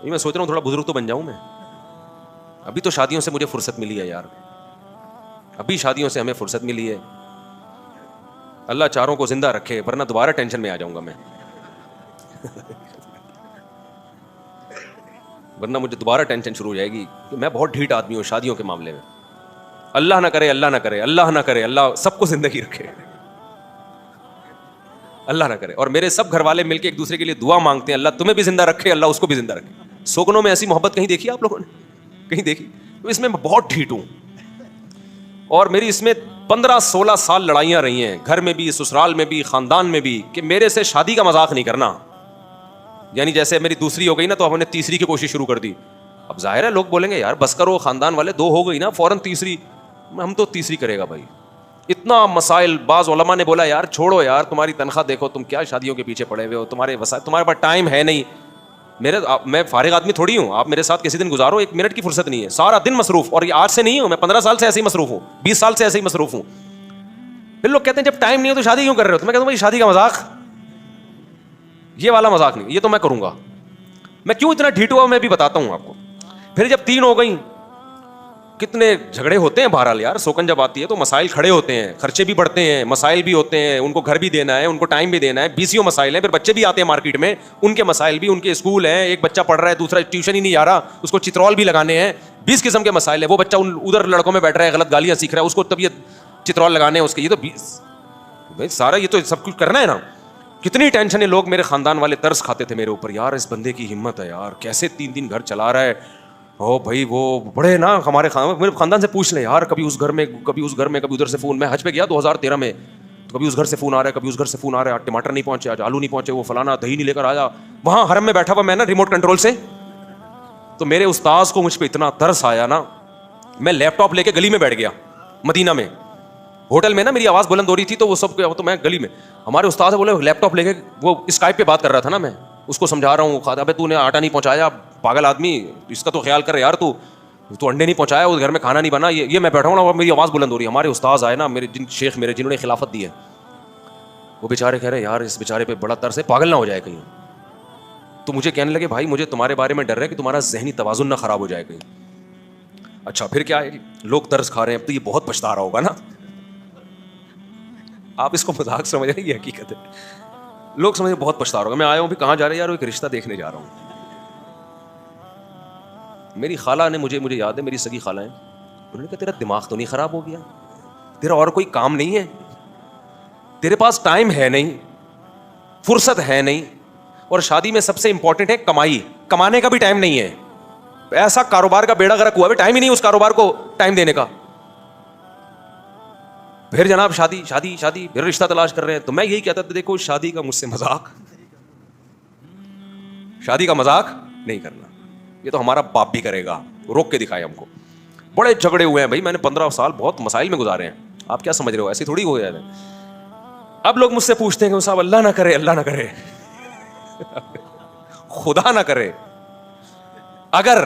میں سوچ رہا ہوں تھوڑا بزرگ تو بن جاؤں میں. ابھی تو شادیوں سے مجھے فرصت ملی ہے یار, ابھی شادیوں سے ہمیں فرصت ملی ہے. اللہ چاروں کو زندہ رکھے, ورنہ دوبارہ ٹینشن میں آ جاؤں گا میں. ورنہ مجھے دوبارہ ٹینشن شروع ہو جائے گی کہ میں بہت ڈھیٹ آدمی ہوں شادیوں کے معاملے میں. اللہ نہ کرے, اللہ نہ کرے, اللہ نہ کرے, اللہ سب کو زندگی رکھے, اللہ نہ کرے. اور میرے سب گھر والے مل کے ایک دوسرے کے لیے دعا مانگتے ہیں, اللہ تمہیں بھی زندہ رکھے, اللہ اس کو بھی زندہ رکھے. سوگنوں میں ایسی محبت کہیں دیکھی آپ لوگوں نے؟ کہیں دیکھی؟ تو اس میں بہت ڈھیٹ ہوں, اور میری اس میں 15-16 سال لڑائیاں رہی ہیں, گھر میں بھی, سسرال میں بھی, خاندان میں بھی, کہ میرے سے شادی کا مذاق نہیں کرنا. یعنی جیسے میری دوسری ہو گئی نا, تو ہم نے تیسری کی کوشش شروع کر دی. اب ظاہر ہے لوگ بولیں گے یار بس کرو, خاندان والے 2 ہو گئی نا فوراً تیسری. ہم تو تیسری کرے گا بھائی. اتنا مسائل, بعض علماء نے بولا یار چھوڑو یار, تمہاری تنخواہ دیکھو, تم کیا شادیوں کے پیچھے پڑے ہوئے ہو, تمہارے وسائل, تمہارے پاس ٹائم ہے نہیں. میں فارغ آدمی تھوڑی ہوں, آپ میرے ساتھ کسی دن گزارو, 1 منٹ کی فرصت نہیں ہے, سارا دن مصروف. اور یہ آج سے نہیں ہوں, میں 15 سال سے ایسے ہی مصروف ہوں, 20 سال سے ایسے ہی مصروف ہوں. پھر لوگ کہتے ہیں جب ٹائم نہیں ہو تو شادی کیوں کر رہے ہو؟ تو میں کہتا ہوں بھائی شادی کا مذاق, یہ والا مذاق نہیں, یہ تو میں کروں گا. میں کیوں اتنا ڈھیٹ ہوا میں بھی بتاتا ہوں آپ کو. پھر جب 3 ہو گئیں, کتنے جھگڑے ہوتے ہیں بہرحال یار, سوکن جب آتی ہے تو مسائل کھڑے ہوتے ہیں, خرچے بھی بڑھتے ہیں, مسائل بھی ہوتے ہیں, ان کو گھر بھی دینا ہے, ان کو ٹائم بھی دینا ہے, 20 مسائل ہیں. پھر بچے بھی آتے ہیں مارکیٹ میں, ان کے مسائل بھی, ان کے اسکول ہیں, ایک بچہ پڑھ رہا ہے, دوسرا ٹیوشن ہی نہیں جا رہا, اس کو چترول بھی لگانے ہیں, 20 قسم کے مسائل ہیں. وہ بچہ ادھر لڑکوں میں بیٹھ رہا ہے, غلط گالیاں سیکھ رہا ہے, اس کو طبیعت چترول لگانے ہیں اس کے. یہ تو 20 سارا, یہ تو سب کچھ کرنا ہے نا. کتنی ٹینشن ہے. لوگ میرے خاندان والے ترس کھاتے تھے میرے اوپر, یار اس بندے کی ہمت ہے یار, کیسے 3 گھر چلا رہا ہے. او بھائی وہ بڑے نا ہمارے میرے خاندان سے پوچھ لیں یار, کبھی اس گھر میں, کبھی اس گھر میں, کبھی ادھر سے فون. میں حج پہ گیا 2013 میں, تو کبھی اس گھر سے فون آ رہا ہے, کبھی اس گھر سے فون آ رہا ہے, آج ٹماٹر نہیں پہنچے, آج آلو نہیں پہنچے, وہ فلانا دہی نہیں لے کر آیا. وہاں حرم میں بیٹھا ہوا میں نا ریموٹ کنٹرول سے, تو میرے استاذ کو مجھ پہ اتنا ترس آیا نا, میں لیپ ٹاپ لے کے گلی میں بیٹھ گیا مدینہ میں. ہوٹل میں نا میری آواز بلند ہو رہی تھی, تو وہ سب, تو میں گلی میں, ہمارے استاد بولے لیپ ٹاپ لے کے, وہ اسکائپ پہ بات کر رہا تھا نا, میں اس کو سمجھا رہا ہوں, ابے تو نے آٹا نہیں پہنچایا پاگل آدمی, اس کا تو خیال کر یار, تو انڈے نہیں پہنچایا, اس گھر میں کھانا نہیں بنا. یہ میں بیٹھا ہوں نا, میری آواز بلند ہو رہی ہے. ہمارے استاد آئے نا, میرے شیخ میرے, جنہوں نے خلافت دی ہے, وہ بیچارے کہہ رہے یار اس بیچارے پہ بڑا ترس ہے, پاگل نہ ہو جائے کہیں. تو مجھے کہنے لگے بھائی مجھے تمہارے بارے میں ڈر ہے کہ تمہارا ذہنی توازن نہ خراب ہو جائے کہیں. اچھا پھر کیا ہے, لوگ ترس کھا رہے ہیں, اب تو یہ بہت پچھتا رہا ہوگا نا. آپ اس کو مذاق سمجھ رہے ہیں, یہ حقیقت ہے. لوگ سمجھ بہت پچھتا رہا ہوگا. میں آیا ہوں بھی کہاں جا رہے ہیں یار, ایک رشتہ دیکھنے جا رہا ہوں. میری خالہ نے مجھے یاد ہے, میری سگی خالہ ہیں, انہوں نے کہا تیرا دماغ تو نہیں خراب ہو گیا, تیرا اور کوئی کام نہیں ہے, تیرے پاس ٹائم ہے نہیں, فرصت ہے نہیں, اور شادی میں سب سے امپورٹنٹ ہے کمائی, کمانے کا بھی ٹائم نہیں ہے. ایسا کاروبار کا بیڑا غرق ہوا ہے, ٹائم ہی نہیں اس کاروبار کو ٹائم دینے کا. پھر جناب شادی شادی شادی, پھر رشتہ تلاش کر رہے ہیں. تو میں یہی کہتا تھا دیکھو شادی کا مجھ سے مذاق, شادی کا مذاق نہیں کرنا, یہ تو ہمارا باپ بھی کرے گا, روک کے دکھائے ہم کو. بڑے جھگڑے ہوئے ہیں بھائی, میں نے 15 سال بہت مسائل میں گزارے ہیں. آپ کیا سمجھ رہے ہو, ایسی تھوڑی ہو جائے. اب لوگ مجھ سے پوچھتے ہیں کہ صاحب اللہ نہ کرے, اللہ نہ کرے, خدا نہ کرے, اگر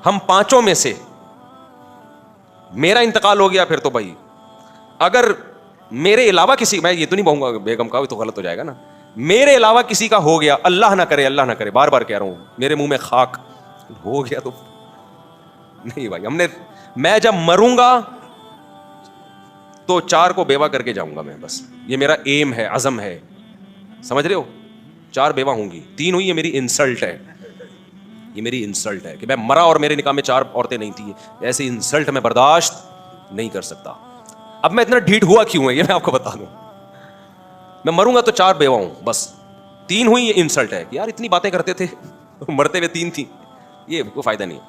ہم 5 میں سے میرا انتقال ہو گیا, پھر تو بھائی اگر میرے علاوہ کسی, میں یہ تو نہیں کہوں گا بیگم کا, تو غلط ہو جائے گا نا, میرے علاوہ کسی کا ہو گیا, اللہ نہ کرے, اللہ نہ کرے, بار بار کہہ رہا ہوں, میرے منہ میں خاک ہو گیا تو نہیں بھائی. میں جب مروں گا تو 4 کو بیوہ کر کے جاؤں گا میں, بس یہ میرا ایم ہے, عزم ہے, سمجھ رہے ہو. 4 بیوہ ہوں گی, 3 ہوئی, یہ میری انسلٹ ہے, یہ میری انسلٹ ہے کہ میں مرا اور میرے نکاح میں 4 عورتیں نہیں تھیں. ایسی انسلٹ میں برداشت نہیں کر سکتا. اب میں اتنا ڈھیٹ ہوا کیوں ہے یہ میں آپ کو بتا دوں. میں مروں گا تو 4 بیوہ ہوں, بس 3 ہوئی, یہ انسلٹ ہے کہ یار اتنی باتیں کرتے تھے, مرتے ہوئے 3 تھیں, یہ کوئی فائدہ نہیں.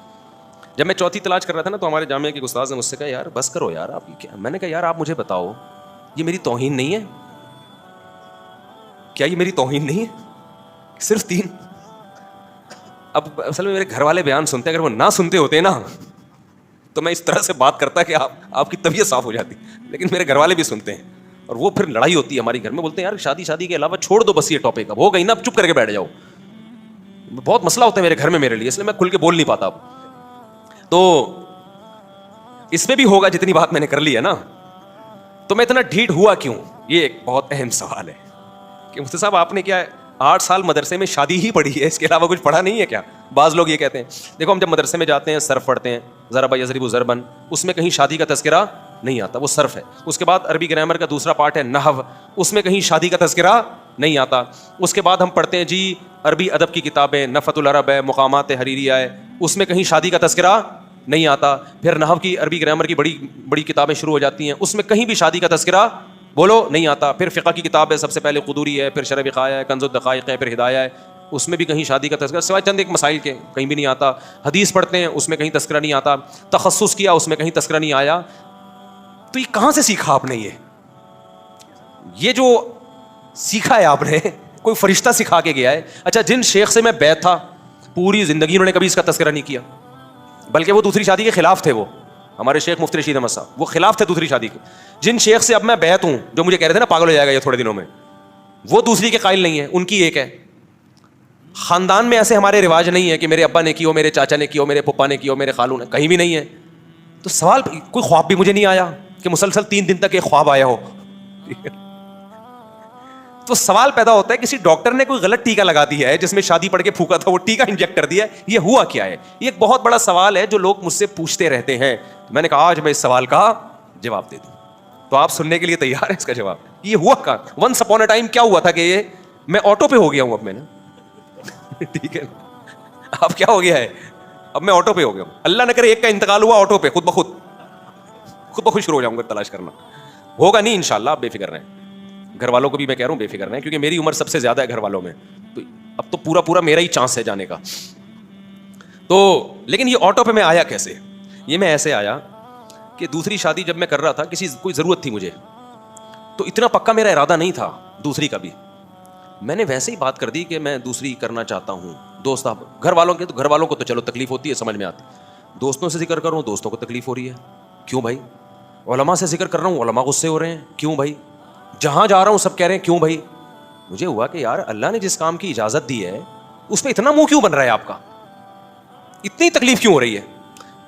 جب میں چوتھی تلاش کر رہا تھا نا, تو ہمارے جامعہ کے استاد نے مجھ سے کہا یار بس کرو یار آپ کیا. میں نے کہا یار آپ مجھے بتاؤ, یہ میری توہین نہیں ہے کیا, یہ میری توہین نہیں ہے, صرف 3. اب اصل میں میرے گھر والے بیان سنتے, اگر وہ نہ سنتے ہوتے نا تو میں اس طرح سے بات کرتا کہ آپ کی طبیعت صاف ہو جاتی. لیکن میرے گھر والے بھی سنتے ہیں, اور وہ پھر لڑائی ہوتی ہے ہماری گھر میں, بولتے ہیں یار شادی کے علاوہ چھوڑ دو بس یہ ٹاپک, اب ہو گئی نا, اب چپ کر کے بیٹھ جاؤ. بہت مسئلہ ہوتا ہے میرے گھر میں میرے لیے, اس لیے میں کھل کے بول نہیں پاتا. اب تو اس میں بھی ہوگا جتنی بات میں نے کر لی ہے نا. تو میں اتنا ڈھیٹ ہوا کیوں, یہ ایک بہت اہم سوال ہے کہ مفتی صاحب آپ نے کیا 8 سال مدرسے میں شادی ہی پڑھی ہے, اس کے علاوہ کچھ پڑھا نہیں ہے کیا؟ بعض لوگ یہ کہتے ہیں. دیکھو ہم جب مدرسے میں جاتے ہیں صرف پڑھتے ہیں, ضرب یضرب ضربن, اس میں کہیں شادی کا تذکرہ نہیں آتا, وہ صرف ہے. اس کے بعد عربی گرامر کا دوسرا پارٹ ہے نحو, اس میں کہیں شادی کا تذکرہ نہیں آتا. اس کے بعد ہم پڑھتے ہیں جی عربی ادب کی کتابیں, نفحۃ العرب ہے, مقامات حریریہ ہے, اس میں کہیں شادی کا تذکرہ نہیں آتا. پھر نحو کی عربی گرامر کی بڑی بڑی کتابیں شروع ہو جاتی ہیں, اس میں کہیں بھی شادی کا تذکرہ بولو نہیں آتا. پھر فقہ کی کتاب ہے, سب سے پہلے قدوری ہے, پھر شرح وقایہ ہے, کنز الدقائق ہے, پھر ہدایہ ہے, اس میں بھی کہیں شادی کا تذکرہ سوائے چند ایک مسائل کے کہیں بھی نہیں آتا. حدیث پڑھتے ہیں, اس میں کہیں تذکرہ نہیں آتا. تخصص کیا, اس میں کہیں تذکرہ نہیں آیا. تو یہ کہاں سے سیکھا آپ نے؟ یہ جو سیکھا ہے آپ نے, کوئی فرشتہ سکھا کے گیا ہے؟ اچھا, جن شیخ سے میں بیعت تھا پوری زندگی انہوں نے کبھی اس کا تذکرہ نہیں کیا, بلکہ وہ دوسری شادی کے خلاف تھے. وہ ہمارے شیخ مفتی رشید احمد صاحب, وہ خلاف تھے دوسری شادی کے. جن شیخ سے اب میں بیعت ہوں, جو مجھے کہہ رہے تھے نا پاگل ہو جائے گا یہ تھوڑے دنوں میں, وہ دوسری کے قائل نہیں ہے, ان کی ایک ہے. خاندان میں ایسے ہمارے رواج نہیں ہے کہ میرے ابا نے کی ہو, میرے چاچا نے کی ہو, میرے پپا نے کی ہو, میرے خالو نے, کہیں بھی نہیں ہے. تو سوال, کوئی خواب بھی مجھے نہیں آیا کہ مسلسل 3 دن تک ایک خواب آیا ہو. تو سوال پیدا ہوتا ہے کسی ڈاکٹر نے کوئی غلط ٹیکا لگا دیا ہے جس میں شادی پڑھ کے پھونکا تھا, وہ ٹیکا انجیکٹ کر دیا ہے, یہ ہوا کیا ہے؟ یہ ایک بہت بڑا سوال ہے جو لوگ مجھ سے پوچھتے رہتے ہیں. میں نے کہا آج میں اس سوال کا جواب دے دوں, تو آپ سننے کے لیے تیار ہیں اس کا جواب؟ یہ ہوا کا ونس اپون اے ٹائم کیا ہوا تھا کہ یہ میں آٹو پہ ہو گیا ہوں اب میں نے. ٹھیک ہے, اب کیا ہو گیا ہے, اب میں آٹو پہ ہو گیا ہوں. اللہ نہ کرے ایک کا انتقال ہوا آٹو پہ, خود بخود شروع ہو جاؤں گا تلاش کرنا. ہوگا نہیں انشاءاللہ, آپ بے فکر رہیں. گھر والوں کو بھی میں کہہ رہا ہوں بے فکر رہیں, کیونکہ میری عمر سب سے زیادہ ہے گھر والوں میں, تو اب تو پورا میرا ہی چانس ہے جانے کا. تو لیکن یہ آٹو پہ میں آیا کیسے؟ یہ میں ایسے آیا کہ دوسری شادی جب میں کر رہا تھا, کوئی ضرورت تھی مجھے, تو اتنا پکا میرا ارادہ نہیں تھا دوسری کا بھی. میں نے ویسے ہی بات کر دی کہ میں دوسری کرنا چاہتا ہوں. دوست آپ گھر والوں کو تو چلو تکلیف ہوتی ہے, سمجھ میں آتی. دوستوں سے ذکر کر رہا ہوں, دوستوں کو تکلیف ہو رہی ہے. کیوں بھائی؟ علماء سے ذکر کر رہا ہوں, علماء غصے ہو رہے ہیں. کیوں بھائی؟ جہاں جا رہا ہوں سب کہہ رہے ہیں کیوں بھائی. مجھے ہوا کہ یار اللہ نے جس کام کی اجازت دی ہے اس پہ اتنا منہ کیوں بن رہا ہے آپ کا, اتنی تکلیف کیوں ہو رہی ہے؟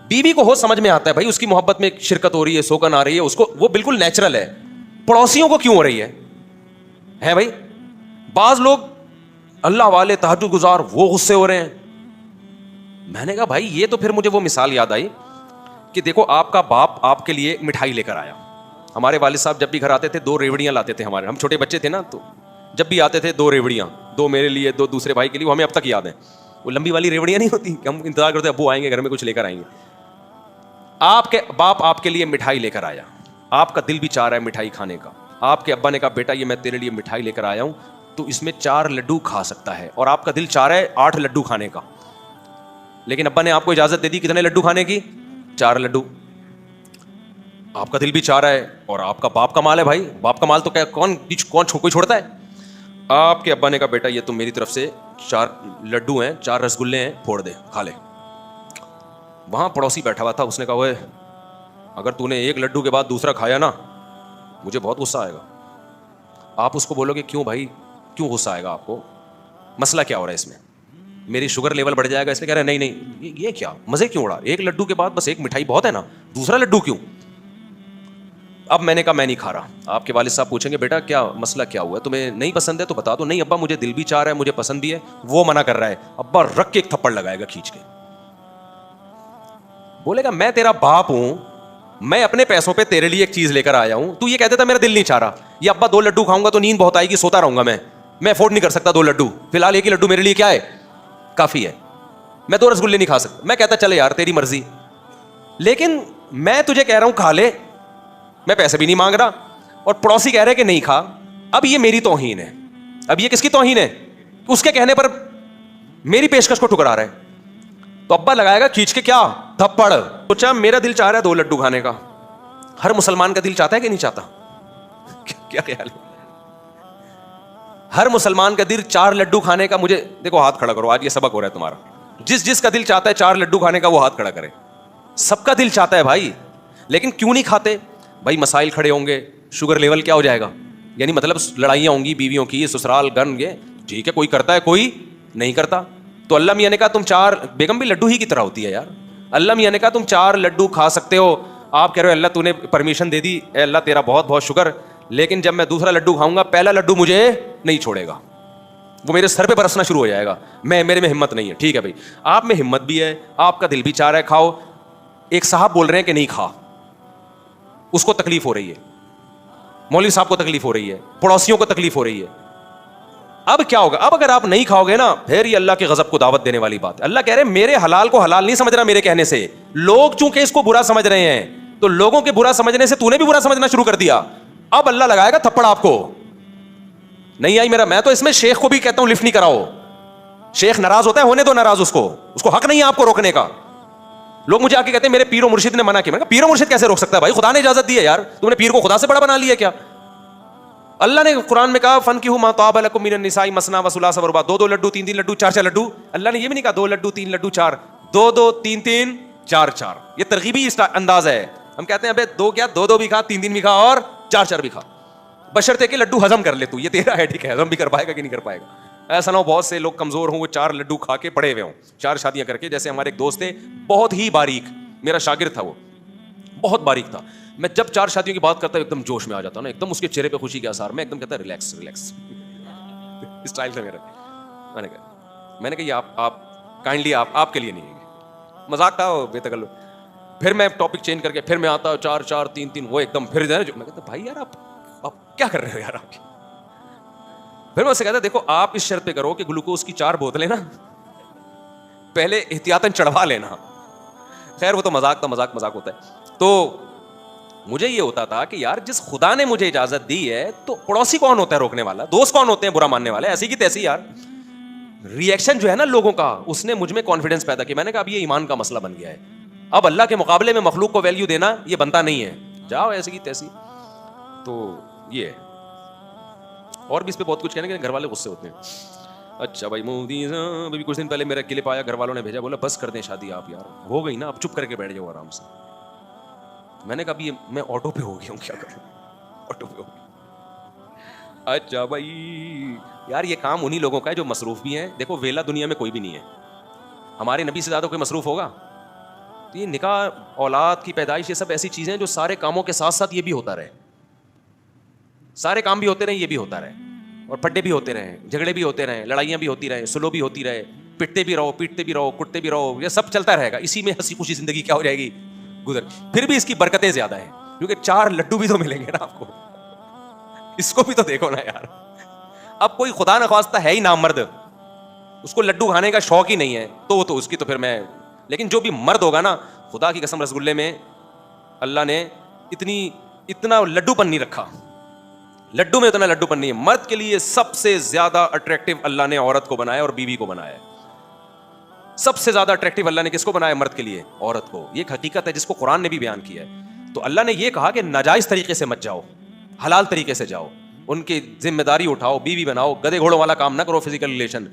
بیوی کو ہو سمجھ میں آتا ہے بھائی, اس کی محبت میں شرکت ہو رہی ہے, سوگن آ رہی ہے اس کو, وہ بالکل نیچرل ہے. پڑوسیوں کو کیوں ہو رہی ہے بھائی؟ بعض لوگ اللہ والے تہجد گزار, وہ غصے ہو رہے ہیں. میں نے کہا بھائی یہ تو پھر مجھے وہ مثال یاد آئی کہ دیکھو آپ کا باپ آپ کے لیے مٹھائی لے کر آیا. ہمارے والد صاحب جب بھی گھر آتے تھے 2 ریوڑیاں لاتے تھے. ہم چھوٹے بچے تھے نا, تو جب بھی آتے تھے 2 ریوڑیاں, 2 میرے لیے 2 دوسرے بھائی کے لیے. وہ ہمیں اب تک یاد ہیں, وہ لمبی والی ریوڑیاں نہیں ہوتی کہ ہم انتظار کرتے ابو آئیں گے گھر میں کچھ لے کر آئیں گے. آپ کے باپ آپ کے لیے مٹھائی لے کر آیا, آپ کا دل بھی چاہ رہا ہے مٹھائی کھانے کا. آپ کے ابا نے کہا بیٹا یہ میں تیرے لیے مٹھائی لے کر آیا ہوں, تو اس میں 4 لڈو کھا سکتا ہے, اور آپ کا دل چاہ رہا ہے 8 لڈو کھانے کا. لیکن ابا نے آپ کو اجازت دے دی کتنے لڈو کھانے کی؟ 4 لڈو. آپ کا دل بھی چاہ رہا ہے, اور آپ کا باپ کا مال ہے بھائی, باپ کا مال تو کیا کون کوئی چھوڑتا ہے. آپ کے ابا نے کہا بیٹا یہ تم میری طرف سے 4 لڈو ہیں, 4 رسگلے ہیں, پھوڑ دے کھا لے. وہاں پڑوسی بیٹھا ہوا تھا, اس نے کہا اوے اگر تو نے 1 لڈو کے بعد دوسرا کھایا نا مجھے بہت غصہ آئے گا. آپ اس کو بولو گے کیوں بھائی, کیوں غصہ آئے گا آپ کو, مسئلہ کیا ہو رہا ہے اس میں, میری شوگر لیول بڑھ جائے گا, اس لیے کہہ رہے ہیں نہیں یہ کیا مزے کیوں اڑا, 1 لڈو کے بعد بس 1 مٹھائی بہت ہے نا, دوسرا لڈو کیوں. اب میں نے کہا میں نہیں کھا رہا. آپ کے والد صاحب پوچھیں گے بیٹا کیا مسئلہ کیا ہوا ہے, تمہیں نہیں پسند ہے تو بتا دو. نہیں ابا مجھے دل بھی چاہ رہا ہے, مجھے پسند بھی ہے. وہ منع کر رہا ہے. ابا رکھ کے ایک تھپڑ لگائے گا کھینچ کے, بولے گا میں تیرا باپ ہوں, میں اپنے پیسوں پہ تیرے لیے ایک چیز لے کر آیا ہوں, تو یہ کہتے تھا میرا دل نہیں چاہ رہا. یہ ابا 2 لڈو کھاؤں گا تو نیند بہت آئے گی, سوتا رہوں گا میں افورڈ نہیں کر سکتا 2 لڈو, فی الحال 1 ہی لڈو میرے لیے کیا ہے کافی ہے, میں 2 رسگلے نہیں کھا سکتا. میں کہتا چلے یار تیری مرضی, لیکن میں تجھے کہہ رہا ہوں کھا لے, میں پیسے بھی نہیں مانگ رہا, اور پڑوسی کہہ رہے کہ نہیں کھا. اب یہ میری توہین ہے. اب یہ کس کی توہین ہے؟ اس کے کہنے پر میری پیشکش کو ٹھکرا رہا ہے. تو ابا لگائے گا کھینچ کے کیا تھپڑ. سوچا میرا دل چاہ رہا ہے 2 لڈو کھانے کا, ہر مسلمان کا دل چاہتا ہے کہ نہیں چاہتا؟ کیا خیال ہے؟ ہر مسلمان کا دل 4 لڈو کھانے کا. مجھے دیکھو ہاتھ کھڑا کرو, آج یہ سبق ہو رہا ہے تمہارا. جس کا دل چاہتا ہے 4 لڈو کھانے کا وہ ہاتھ کھڑا کرے. سب کا دل چاہتا ہے بھائی, لیکن کیوں نہیں کھاتے بھائی؟ مسائل کھڑے ہوں گے, شوگر لیول کیا ہو جائے گا, یعنی مطلب لڑائیاں ہوں گی بیویوں کی, سسرال گن گے, ٹھیک ہے کوئی کرتا ہے کوئی نہیں کرتا. تو اللہ میاں نے کہا تم 4, بیگم بھی لڈو ہی کی طرح ہوتی ہے یار. اللہ میاں نے کہا تم 4 لڈو کھا سکتے ہو. آپ کہہ رہے ہو اللہ تو نے پرمیشن دے دی, اے اللہ تیرا بہت بہت شکر, لیکن جب میں دوسرا لڈو کھاؤں گا پہلا لڈو مجھے نہیں چھوڑے گا. وہ میرے سر پہ برسنا شروع ہو جائے گا. میرے میں ہمت نہیں ہے. ٹھیک ہے بھائی, آپ میں ہمت بھی ہے, آپ کا دل بھی چاہ رہا ہے کھاؤ. ایک صاحب بول رہے ہیں کہ نہیں کھا, اس کو تکلیف ہو رہی ہے, مولوی صاحب کو تکلیف ہو رہی ہے, پڑوسیوں کو تکلیف ہو رہی ہے. اب کیا ہوگا؟ اب اگر آپ نہیں کھاؤ گے نا, پھر یہ اللہ کے غضب کو دعوت دینے والی بات ہے. اللہ کہہ رہے ہیں میرے حلال کو حلال نہیں سمجھ رہا میرے کہنے سے. لوگ چونکہ اس کو برا سمجھ رہے ہیں, تو لوگوں کے برا سمجھنے سے تو نے بھی برا سمجھنا شروع کر دیا. اب اللہ لگائے گا تھپڑ آپ کو. نہیں آئی میرا, میں تو اس میں شیخ کو بھی کہتا ہوں لفٹ نہیں کراؤ. شیخ ناراض ہوتا ہے, ہونے دو ناراض, اس کو حق نہیں ہے آپ کو روکنے کا. لوگ مجھے آ کے کہتے ہیں میرے پیر و مرشد نے منع کیا. میں کہا پیر و مرشد کیسے روک سکتا ہے بھائی؟ خدا نے اجازت دی ہے یار. تم نے پیر کو خدا سے بڑا بنا لیا کیا؟ اللہ نے قرآن میں کہا فَانْكِحُوا مَا طَابَ لَكُم مِّنَ النِّسَاءِ مَثْنَىٰ وَثُلَاثَ وَرُبَاعَ, 2 لڈو 3 لڈو 4 لڈو. اللہ نے یہ بھی نہیں کہا 2 لڈو 3 لڈو 4, 2 3 4. یہ ترغیبی انداز ہے. ہم کہتے ہیں ابے 2 بھی کھا, 3 بھی کھا اور 4 بھی کھا, بشرطے کہ لڈو ہضم کر لے تو. یہ تیرا ہے, ٹھیک ہے, ہضم بھی کر پائے گا کہ نہیں کر پائے گا. ایسا نہ ہو بہت سے لوگ کمزور ہوں, وہ 4 لڈو کھا کے پڑے ہوئے ہوں, 4 شادیاں کر کے. جیسے ہمارے ایک دوست تھے, بہت ہی باریک, میرا شاگرد تھا, وہ بہت باریک تھا. میں جب 4 شادیوں کی بات کرتا ہوں ایک دم جوش میں آ جاتا ہوں نا, ایک دم اس کے چہرے پہ خوشی کے آثار, میں ایک دم کہتا ہے ریلیکس اسٹائل تھا میرا. میں نے کہا یہ آپ کائنڈلی آپ کے لیے نہیں ہے, مذاق تھا بے تکلف. پھر میں ٹاپک چینج کر کے پھر میں آتا 4 3, وہ ایک دم پھر میں کہتا بھائی یار آپ کیا کر رہے ہو یار آپ. پھر میں اسے کہتا دیکھو آپ اس شرط پہ کرو کہ گلوکوز کی 4 بوتلیں نا پہلے احتیاطاً چڑھوا لینا. خیر وہ تو مذاق ہوتا ہے. تو مجھے یہ ہوتا تھا کہ یار جس خدا نے مجھے اجازت دی ہے تو پڑوسی کون ہوتا ہے روکنے والا, دوست کون ہوتے ہیں برا ماننے والے, ایسی کی تیسی. یار ریئیکشن جو ہے نا لوگوں کا, اس نے مجھ میں کانفیڈنس پیدا کیا. میں نے کہا اب یہ ایمان کا مسئلہ بن گیا ہے, اب اللہ کے مقابلے میں مخلوق کو ویلیو دینا یہ بنتا نہیں ہے, جاؤ ایسی کی تیسی. تو یہ ہے. اور بھی اس پہ بہت کچھ کہنے کے گھر والے غصے ہوتے ہیں. اچھا بھائی مودی صاحب, ابھی کچھ دن پہلے میرا کلپ آیا, گھر والوں نے بھیجا, بولا بس کر دیں شادی آپ یار, ہو گئی نا, اب چپ کر کے بیٹھ جاؤ آرام سے. میں نے کہا ابھی میں آٹو پہ ہو گیا ہوں, کیا کروں, آٹو پہ ہو گیا. اچھا بھائی یار یہ کام انہی لوگوں کا ہے جو مصروف بھی ہیں. دیکھو ویلا دنیا میں کوئی بھی نہیں ہے, ہمارے نبی سے زیادہ کوئی مصروف ہوگا؟ تو یہ نکاح, اولاد کی پیدائش, یہ سب ایسی چیزیں جو سارے کاموں کے ساتھ ساتھ یہ بھی ہوتا رہے, سارے کام بھی ہوتے رہے, یہ بھی ہوتا رہے, اور پھڈے بھی ہوتے رہے, جھگڑے بھی ہوتے رہے, لڑائیاں بھی ہوتی رہے, سلو بھی ہوتی رہے, پٹتے بھی رہو, کٹتے بھی رہو, یہ سب چلتا رہے گا. اسی میں ہنسی خوشی زندگی کیا ہو جائے گی, گزر. پھر بھی اس کی برکتیں زیادہ ہیں, کیونکہ 4 لڈو بھی تو ملیں گے نا آپ کو, اس کو بھی تو دیکھو نا یار. اب کوئی خدا نخواستہ ہے ہی نامرد, اس کو لڈو کھانے کا شوق ہی نہیں ہے, تو اس کی تو پھر میں. لیکن جو بھی مرد ہوگا نا, خدا کی قسم رسگلے میں اللہ نے اتنا لڈو پن نہیں رکھا, لڈو میں اتنا لڈو پن نہیں ہے. مرد کے لیے سب سے زیادہ اٹریکٹیو اللہ نے عورت کو بنایا اور بیوی کو بنایا ہے. سب سے زیادہ اٹریکٹیو اللہ نے کس کو بنایا؟ مرد کے لیے, عورت کو. یہ ایک حقیقت ہے جس کو قرآن نے بھی بیان کیا ہے. تو اللہ نے یہ کہا کہ ناجائز طریقے سے مت جاؤ, حلال طریقے سے جاؤ, ان کی ذمہ داری اٹھاؤ, بیوی بناؤ. گدے گھوڑوں والا کام نہ کرو فزیکل ریلیشن,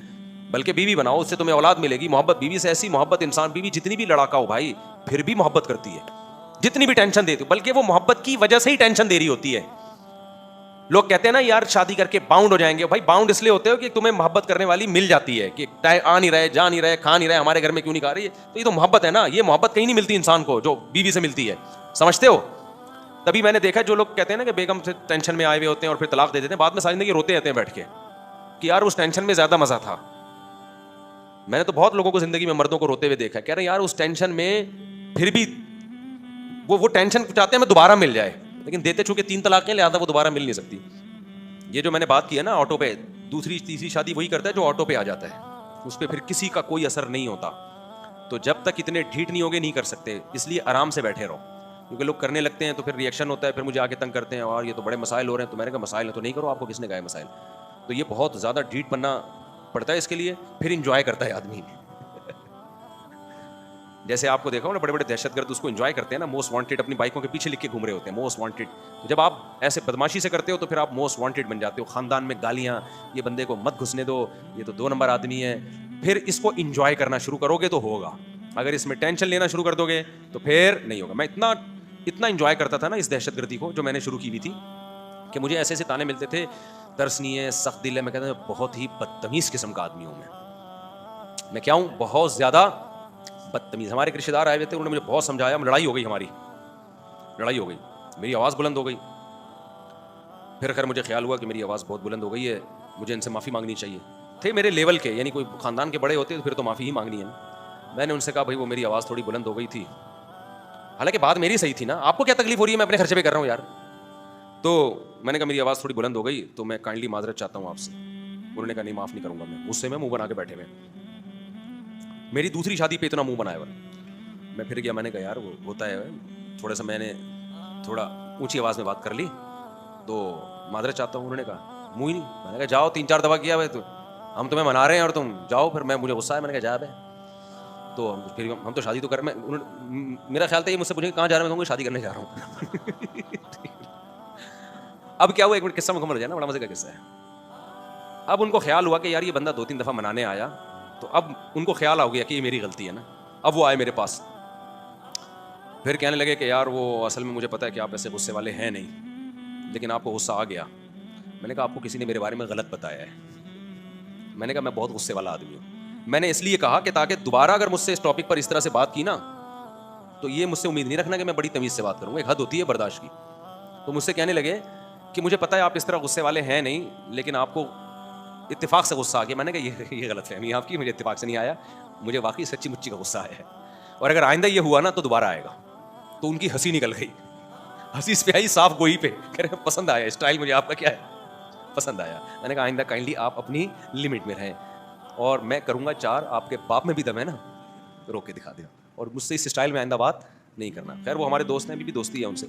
بلکہ بیوی بناؤ, اس سے تمہیں اولاد ملے گی. محبت بیوی سے ایسی محبت, انسان بیوی جتنی بھی لڑاکا ہو بھائی پھر بھی محبت کرتی ہے, جتنی بھی ٹینشن دیتی ہو, بلکہ وہ محبت کی وجہ سے ہی ٹینشن دے رہی ہوتی ہے. لوگ کہتے ہیں نا یار شادی کر کے باؤنڈ ہو جائیں گے. بھائی باؤنڈ اس لیے ہوتے ہو کہ تمہیں محبت کرنے والی مل جاتی ہے, کہ آ نہیں رہے, جا نہیں رہے, کھا نہیں رہے, ہمارے گھر میں کیوں نہیں کھا رہی ہے, تو یہ تو محبت ہے نا. یہ محبت کہیں نہیں ملتی انسان کو جو بیوی سے ملتی ہے, سمجھتے ہو. تبھی میں نے دیکھا جو لوگ کہتے ہیں نا کہ بیگم سے ٹینشن میں آئے ہوئے ہوتے ہیں اور پھر طلاق دے دیتے ہیں, بعد میں ساری زندگی روتے رہتے ہیں بیٹھ کے کہ یار اس ٹینشن میں زیادہ مزہ تھا. میں نے تو بہت لوگوں کو زندگی میں مردوں کو روتے ہوئے دیکھا, کہہ رہے ہیں یار اس ٹینشن میں پھر بھی وہ ٹینشن چاہتے ہیں میں دوبارہ مل جائے, لیکن دیتے چونکہ 3 طلاقیں لہٰذا وہ دوبارہ مل نہیں سکتی. یہ جو میں نے بات کی ہے نا آٹو پہ, دوسری تیسری شادی وہی کرتا ہے جو آٹو پہ آ جاتا ہے, اس پہ پھر کسی کا کوئی اثر نہیں ہوتا. تو جب تک اتنے ڈھیٹ نہیں ہوگے نہیں کر سکتے, اس لیے آرام سے بیٹھے رہو, کیونکہ لوگ کرنے لگتے ہیں تو پھر ریئیکشن ہوتا ہے, پھر مجھے آگے تنگ کرتے ہیں اور یہ تو بڑے مسائل ہو رہے ہیں. تو میں نے کہا مسائل ہیں تو نہیں کرو, آپ کو کس نے کہا ہے مسائل. تو یہ بہت زیادہ ڈھیٹ بننا پڑتا ہے اس کے لیے, پھر انجوائے کرتا ہے آدمی. جیسے آپ کو دیکھا ہو نا بڑے بڑے دہشت گرد اس کو انجوائے کرتے ہیں نا, موسٹ وانٹیڈ, اپنی بائکوں کے پیچھے لکھ کے گھوم رہے ہوتے ہیں موسٹ وانٹیڈ. تو جب آپ ایسے بدماشی سے کرتے ہو تو پھر آپ موسٹ وانٹیڈ بن جاتے ہو. خاندان میں گالیاں, یہ بندے کو مت گھسنے دو, یہ تو 2 نمبر آدمی ہے. پھر اس کو انجوائے کرنا شروع کرو گے تو ہوگا, اگر اس میں ٹینشن لینا شروع کر دو گے تو پھر نہیں ہوگا. میں اتنا انجوائے کرتا تھا نا اس دہشت گردی کو جو میں نے شروع کی ہوئی تھی, کہ مجھے ایسے تانے ملتے تھے, ترس نہیں ہے, سخت دل ہے. میں کہتا ہوں بہت ہی بدتمیز قسم کا آدمی ہوں میں کیا ہوں, بہت زیادہ بدتمیز. ہمارے رشتے دار آئے ہوئے تھے, انہوں نے مجھے بہت سمجھایا, لڑائی ہو گئی, لڑائی ہو گئی, میری آواز بلند ہو گئی. پھر خیر مجھے خیال ہوا کہ میری آواز بہت بلند ہو گئی ہے, مجھے ان سے معافی مانگنی چاہیے. تھے میرے لیول کے, یعنی کوئی خاندان کے بڑے ہوتے تو پھر تو معافی ہی مانگنی ہے نا. میں نے ان سے کہا بھائی وہ میری آواز تھوڑی بلند ہو گئی تھی, حالانکہ بات میری صحیح تھی نا, آپ کو کیا تکلیف ہو رہی ہے, میں اپنے خرچے پہ کر رہا ہوں یار. تو میں نے کہا میری آواز تھوڑی بلند ہو گئی تو میں کائنڈلی معذرت چاہتا ہوں آپ سے. انہوں نے کہا نہیں معاف نہیں کروں گا میں. غصے میں منہ بنا کے بیٹھے ہوئے. میری دوسری شادی پہ اتنا منہ بنایا ہوا. میں پھر گیا, میں نے کہا یار وہ ہوتا ہے تھوڑا سا, میں نے تھوڑا اونچی آواز میں بات کر لی تو معذرت چاہتا ہوں. انہوں نے کہا منہ ہی نہیں. میں نے کہا جاؤ, 3-4 دفعہ کیا بھائی, تو ہم تمہیں منا رہے ہیں اور تم جاؤ. پھر مجھے غصہ ہے, میں نے کہا جا بھائی, تو پھر ہم تو شادی تو کر, میرا خیال تھا یہ مجھ سے پوچھیں کہاں جا رہا ہے, میں کہوں شادی کرنے جا رہا ہوں. اب کیا ہوا, ایک منٹ قصہ مکمل ہو جائے نا, بڑا مزے کا قصہ ہے. اب ان کو خیال ہوا کہ یار یہ بندہ 2-3 دفعہ منانے آیا, تو اب ان کو خیال آ گیا کہ یہ میری غلطی ہے نا. اب وہ آئے میرے پاس, پھر کہنے لگے کہ یار وہ اصل میں مجھے پتا ہے کہ آپ ایسے غصے والے ہیں نہیں, لیکن آپ کو غصہ آ گیا. میں نے کہا آپ کو کسی نے میرے بارے میں غلط بتایا ہے. میں نے کہا میں بہت غصے والا آدمی ہوں. میں نے اس لیے کہا کہ تاکہ دوبارہ اگر مجھ سے اس ٹاپک پر اس طرح سے بات کی نا, تو یہ مجھ سے امید نہیں رکھنا کہ میں بڑی تمیز سے بات کروں گا, ایک حد ہوتی ہے برداشت کی. تو مجھ سے کہنے لگے کہ مجھے پتا ہے آپ اس طرح غصے والے ہیں نہیں, لیکن آپ کو اتفاق سے غصہ آ گیا. میں نے کہا یہ غلط فہمی آپ کی, مجھے اتفاق سے نہیں آیا, مجھے واقعی سچی مچی کا غصہ آیا ہے, اور اگر آئندہ یہ ہوا نا تو دوبارہ آئے گا. تو ان کی ہنسی نکل گئی, ہنسی اس پہ آئی صاف گوئی پہ, کہہ رہے پسند آیا اسٹائل, مجھے آپ کا کیا ہے پسند آیا. میں نے کہا آئندہ کائنڈلی آپ اپنی لمٹ میں رہیں, اور میں کروں گا 4, آپ کے باپ میں بھی دم ہے نا, روک کے دکھا دیا, اور مجھ سے اس اسٹائل میں آئندہ بات نہیں کرنا. خیر وہ ہمارے دوست ہیں, ابھی بھی دوستی ہے ان سے.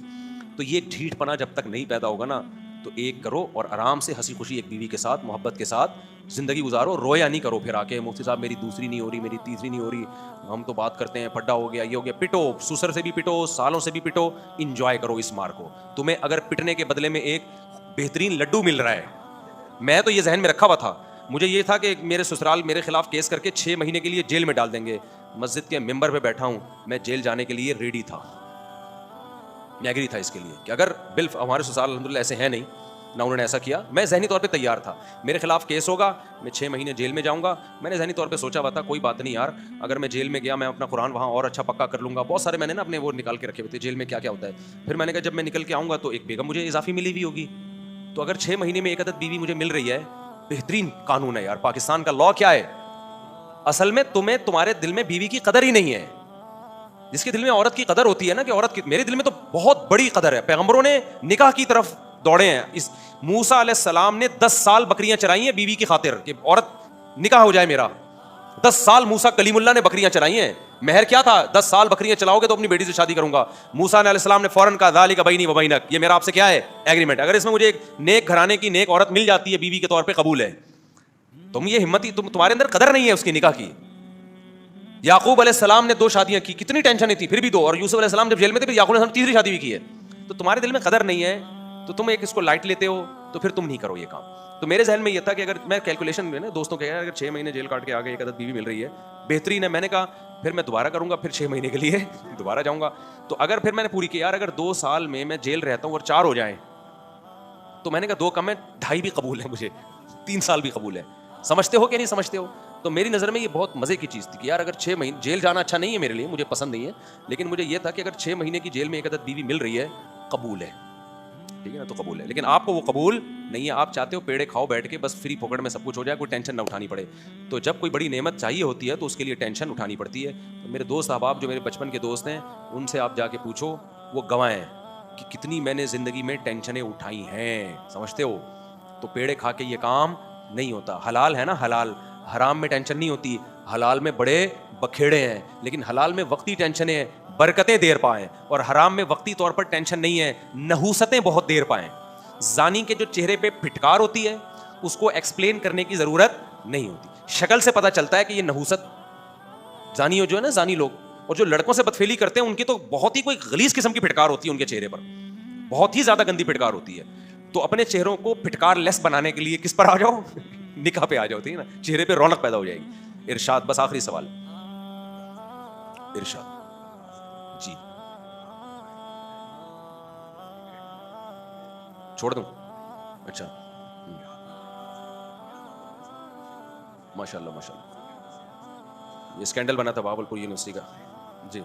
تو یہ ڈھیٹ پنا جب تک نہیں پیدا ہوگا نا, تو ایک کرو اور آرام سے ہنسی خوشی ایک بیوی کے ساتھ محبت کے ساتھ زندگی گزارو. رویا نہیں کرو پھر آ کے مفتی صاحب میری دوسری نہیں ہو رہی, میری تیسری نہیں ہو رہی, ہم تو بات کرتے ہیں, پھڈا ہو گیا, یہ ہو گیا. پٹو, سسر سے بھی پٹو, سالوں سے بھی پٹو, انجوائے کرو اس مار کو. تمہیں اگر پٹنے کے بدلے میں ایک بہترین لڈو مل رہا ہے, میں تو یہ ذہن میں رکھا ہوا تھا, مجھے یہ تھا کہ میرے سسرال میرے خلاف کیس کر کے 6 مہینے کے لیے جیل میں ڈال دیں گے. مسجد کے ممبر پہ بیٹھا ہوں, میں جیل جانے کے لیے ریڈی تھا, میں ایگری تھا اس کے لیے کہ اگر ہمارے سسرال الحمدللہ ایسے ہیں نہیں, نہ انہوں نے ایسا کیا, میں ذہنی طور پہ تیار تھا. میرے خلاف کیس ہوگا, میں 6 مہینے جیل میں جاؤں گا. میں نے ذہنی طور پہ سوچا ہوا تھا کوئی بات نہیں یار, اگر میں جیل میں گیا میں اپنا قرآن وہاں اور اچھا پکا کر لوں گا. بہت سارے میں نے نا اپنے وہ نکال کے رکھے ہوئے تھے جیل میں کیا کیا ہوتا ہے. پھر میں نے کہا جب میں نکل کے آؤں گا تو ایک بیگم مجھے اضافی ملی بھی ہوگی, تو اگر 6 مہینے میں ایک عدد بیوی مجھے مل رہی ہے, بہترین قانون ہے یار. پاکستان کا لاء کیا ہے, اصل میں تمہارے دل میں بیوی کی قدر ہی نہیں ہے. جس کے دل میں عورت کی قدر ہوتی ہے نا, کہ عورت کی, میرے دل میں تو بہت بڑی قدر ہے. پیغمبروں نے نکاح کی طرف دوڑے ہیں. اس موسیٰ علیہ السلام نے 10 سال بکریاں چرائی ہیں بیوی کی خاطر کہ عورت نکاح ہو جائے میرا. 10 سال موسیٰ کلیم اللہ نے بکریاں چرائی ہیں. مہر کیا تھا, 10 سال بکریاں چلاؤ گے تو اپنی بیٹی سے شادی کروں گا. موسیٰ علیہ السلام نے فوراً کہا ذالک بینی و بینک, یہ میرا آپ سے کیا ہے ایگریمنٹ, اگر اس میں مجھے ایک نیک گھرانے کی نیک عورت مل جاتی ہے بیوی کے طور پہ قبول ہے. تم یہ ہمت ہی, تمہارے اندر قدر نہیں ہے اس کی نکاح کی. یعقوب علیہ السلام نے 2 شادیاں کی, کتنی ٹینشن تھی, پھر بھی 2, اور یوسف علیہ السلام جب جیل میں تھے پھر یعقوب علیہ السلام تیسری شادی بھی کی ہے. تو تمہارے دل میں قدر نہیں ہے, تو تم ایک اس کو لائٹ لیتے ہو, تو پھر تم نہیں کرو یہ کام. تو میرے ذہن میں یہ تھا کہ اگر میں کیلکولیشن میں نا دوستوں کے, اگر 6 مہینے جیل کاٹ کے آگے ایک عدد بیوی مل رہی ہے بہترین ہے. میں نے کہا پھر میں دوبارہ کروں گا, پھر 6 مہینے کے لیے دوبارہ جاؤں گا. تو اگر پھر میں نے پوری کی یار, اگر 2 سال میں جیل رہتا ہوں اور 4 ہو جائیں, تو میں نے کہا 2 کم ہے, 2.5 بھی قبول ہے مجھے, 3 سال بھی قبول ہے. سمجھتے ہو کہ نہیں سمجھتے ہو؟ تو میری نظر میں یہ بہت مزے کی چیز تھی کہ یار اگر 6 مہینے جیل جانا اچھا نہیں ہے میرے لیے, مجھے پسند نہیں ہے, لیکن مجھے یہ تھا کہ اگر 6 مہینے کی جیل میں ایک عدد بیوی مل رہی ہے قبول ہے, ٹھیک ہے نا, تو قبول ہے. لیکن آپ کو وہ قبول نہیں ہے, آپ چاہتے ہو پیڑے کھاؤ بیٹھ کے, بس فری پھوکٹ میں سب کچھ ہو جائے, کوئی ٹینشن نہ اٹھانی پڑے. تو جب کوئی بڑی نعمت چاہیے ہوتی ہے تو اس کے لیے ٹینشن اٹھانی پڑتی ہے. تو میرے دوست احباب جو میرے بچپن کے دوست ہیں, ان سے آپ جا کے پوچھو, وہ گواہ ہیں کہ کتنی میں نے زندگی میں ٹینشنیں اٹھائی ہیں, سمجھتے ہو. تو پیڑے کھا کے یہ کام نہیں ہوتا. حلال ہے نا, حلال, حرام میں ٹینشن نہیں ہوتی. حلال میں بڑے بکھیڑے ہیں, لیکن حلال میں وقتی ٹینشنیں ہیں, برکتیں دیر پائیں, اور حرام میں وقتی طور پر ٹینشن نہیں ہے, نحوستیں بہت دیر پائیں. زانی کے جو چہرے پہ پھٹکار ہوتی ہے اس کو ایکسپلین کرنے کی ضرورت نہیں ہوتی, شکل سے پتہ چلتا ہے کہ یہ نحوست. زانی جو ہے نا, زانی لوگ, اور جو لڑکوں سے بدفعلی کرتے ہیں ان کی تو بہت ہی کوئی غلیظ قسم کی پھٹکار ہوتی ہے ان کے چہرے پر, بہت ہی زیادہ گندی پھٹکار ہوتی ہے. تو اپنے چہروں کو پھٹکار لیس بنانے کے لیے کس پر آ جاؤ, نکاح پہ آ جاؤ, ٹھیک ہے نا, چہرے پہ رونق پیدا ہو جائے گی. ارشاد, بس آخری سوال, ارشاد. جی چھوڑ دوں, اچھا, ماشاء اللہ ماشاء اللہ. یہ اسکینڈل بنا تھا بہاولپور یونیورسٹی کا. جی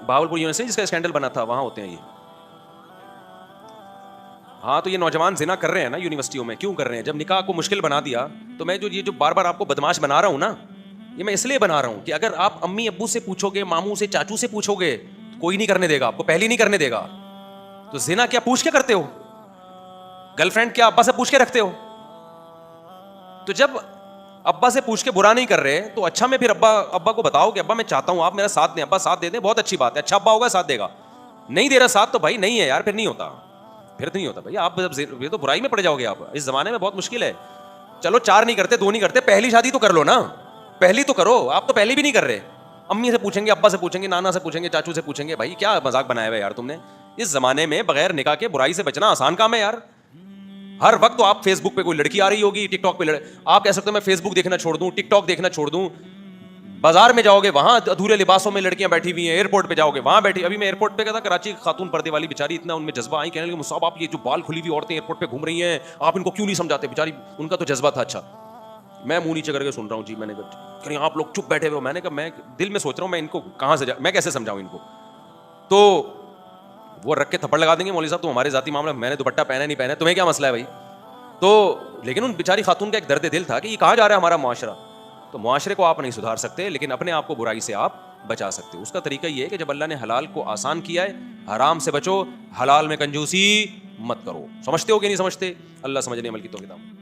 بہاولپور یونیورسٹی جس کا اسکینڈل بنا تھا وہاں ہوتے ہیں یہ. ہاں تو یہ نوجوان زنا کر رہے ہیں نا یونیورسٹیوں میں, کیوں کر رہے ہیں؟ جب نکاح کو مشکل بنا دیا تو میں جو بار بار آپ کو بدماش بنا رہا ہوں نا, یہ میں اس لیے بنا رہا ہوں کہ اگر آپ امی ابو سے پوچھو گے, ماموں سے, چاچو سے پوچھو گے, کوئی نہیں کرنے دے گا آپ کو, پہلی نہیں کرنے دے گا. تو زنا کیا پوچھ کے کرتے ہو؟ گرل فرینڈ کیا ابا سے پوچھ کے رکھتے ہو؟ تو جب ابا سے پوچھ کے برا نہیں کر رہے تو اچھا میں پھر ابا کو بتاؤ کہ ابا میں چاہتا ہوں آپ میرا ساتھ دیں. ابا ساتھ دے دیں, بہت اچھی بات ہے, اچھا ابا ہوگا ساتھ دے گا. نہیں دے رہا ساتھ تو بھائی نہیں ہے یار, پھر نہیں ہوتا, پھر نہیں ہوتا بھائی. آپ یہ تو برائی میں پڑ جاؤ گے آپ, اس زمانے میں بہت مشکل ہے. چلو 4 نہیں کرتے, 2 نہیں کرتے, پہلی شادی تو کر لو نا, پہلی تو کرو. آپ تو پہلی بھی نہیں کر رہے. امی سے پوچھیں گے, ابا سے پوچھیں گے, نانا سے پوچھیں گے, چاچو سے پوچھیں گے. بھائی کیا مذاق بنایا ہوا ہے یار تم نے. اس زمانے میں بغیر نکاح کے برائی سے بچنا آسان کام ہے یار. ہر وقت تو آپ فیس بک پہ کوئی لڑکی آ رہی ہوگی, ٹک ٹاک پہ آپ کہہ سکتے ہو میں فیس بک دیکھنا چھوڑ دوں, ٹک ٹاک دیکھنا چھوڑ دوں. بازار میں جاؤ گے وہاں ادھورے لباسوں میں لڑکیاں بیٹھی ہوئی ہیں, ایئرپورٹ پہ جاؤ گے وہاں بیٹھی. ابھی میں ایئرپورٹ پہ گیا تھا, کراچی خاتون پردے والی بیچاری, اتنا ان میں جذبہ آئی, کہنے لگی مصعب آپ یہ جو بال کھلی ہوئی عورتیں ایئرپورٹ پہ گھوم رہی ہیں آپ ان کو کیوں نہیں سمجھاتے. بیچاری ان کا تو جذبہ تھا. اچھا میں منہ نیچے کر کے سن رہا ہوں جی. میں نے کہا آپ لوگ چپ بیٹھے ہوئے. میں نے کہا میں دل میں سوچ رہا ہوں میں ان کو کہاں سے میں کیسے سمجھاؤں ان کو. تو وہ رکھ کے تھپڑ لگا دیں گے مولوی صاحب تو ہمارے ذاتی معاملہ, میں نے دوپٹہ پہنا نہیں پہنا, تمہیں کیا مسئلہ ہے بھائی. تو لیکن ان بیچاری خاتون کا ایک درد دل تھا کہ یہ کہاں جا رہا ہے ہمارا معاشرہ. تو معاشرے کو آپ نہیں سدھار سکتے لیکن اپنے آپ کو برائی سے آپ بچا سکتے. اس کا طریقہ یہ ہے کہ جب اللہ نے حلال کو آسان کیا ہے, حرام سے بچو, حلال میں کنجوسی مت کرو. سمجھتے ہو کہ نہیں سمجھتے؟ اللہ سمجھنے عمل کی توفیق عطا فرمائے.